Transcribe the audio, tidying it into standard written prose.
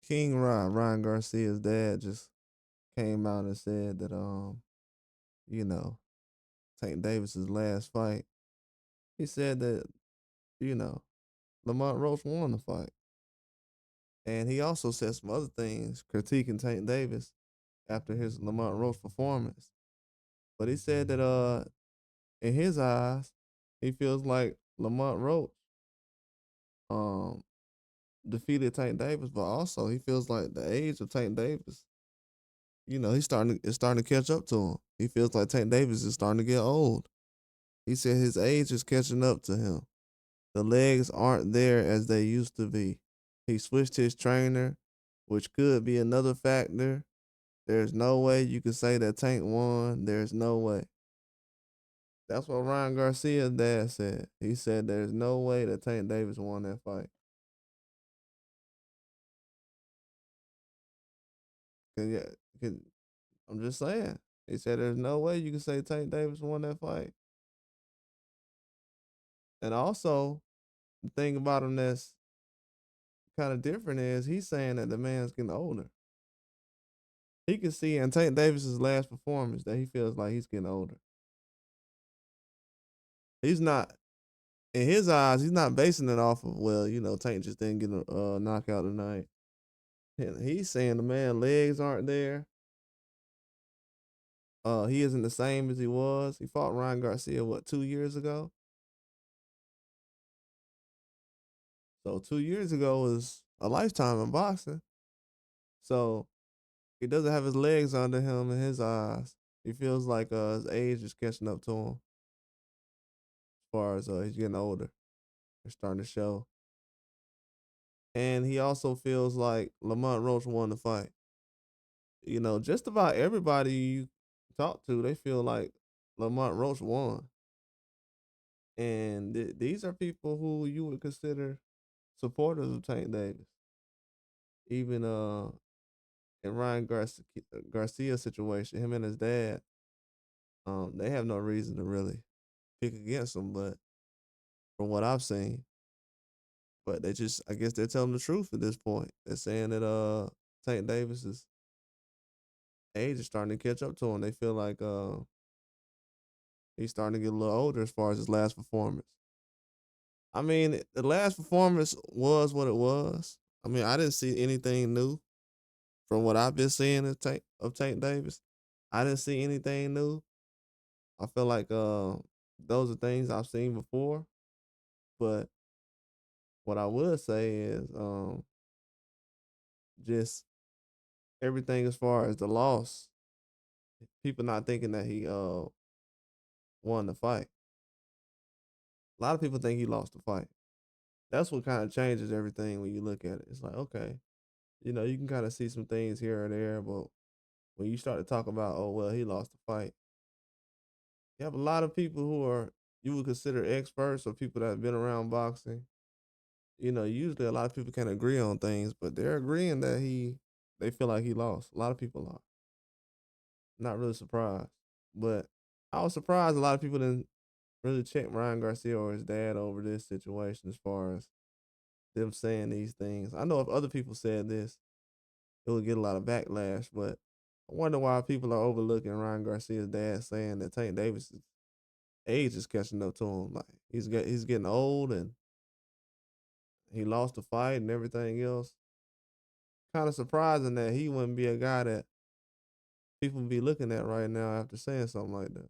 Ryan Garcia's dad, just came out and said that you know, Tank Davis's last fight. He said that, you know, Lamont Roach won the fight. And he also said some other things critiquing Tank Davis after his Lamont Roach performance. But he said that in his eyes, he feels like Lamont Roach um defeated Tank Davis, but also he feels like the age of Tank Davis, it's starting to catch up to him. He feels like Tank Davis is starting to get old. He said his age is catching up to him. The legs aren't there as they used to be. He switched his trainer, which could be another factor. There's no way you can say that Tank won. There's no way. That's what Ryan Garcia's dad said. He said there's no way that Tank Davis won that fight. 'Cause, yeah, 'cause I'm just saying. He said there's no way you can say Tank Davis won that fight. And also, the thing about him that's kind of different is he's saying that the man's getting older. He can see in Tank Davis's last performance that he feels like he's getting older. He's not, in his eyes, he's not basing it off of, well, Tank just didn't get a knockout tonight. He's saying the man legs aren't there. He isn't the same as he was. He fought Ryan Garcia, what, 2 years ago? So 2 years ago was a lifetime in boxing. So he doesn't have his legs under him in his eyes. He feels like his age is catching up to him as far as he's getting older. It's starting to show. And he also feels like Lamont Roach won the fight. Just about everybody you talk to, they feel like Lamont Roach won. And these are people who you would consider supporters of Tank Davis. Even in Garcia situation, him and his dad, they have no reason to really pick against him, but from what I've seen. But I guess they're telling the truth at this point. They're saying that Tank Davis's age is starting to catch up to him. They feel like he's starting to get a little older as far as his last performance. I mean, the last performance was what it was. I mean, I didn't see anything new from what I've been seeing of Tank Davis. I didn't see anything new. I feel like those are things I've seen before. But what I would say is just everything as far as the loss, people not thinking that he won the fight. A lot of people think he lost the fight. That's what kind of changes everything when you look at it. It's like, okay, you can kind of see some things here or there, but when you start to talk about, oh well, he lost the fight, you have a lot of people who are you would consider experts or people that have been around boxing. Usually a lot of people can agree on things, but they're agreeing that they feel like he lost. A lot of people are. Not really surprised. But I was surprised a lot of people didn't really check Ryan Garcia or his dad over this situation as far as them saying these things. I know if other people said this, it would get a lot of backlash, but I wonder why people are overlooking Ryan Garcia's dad saying that Tank Davis's age is catching up to him. Like he's getting old and he lost the fight and everything else. Kind of surprising that he wouldn't be a guy that people would be looking at right now after saying something like that.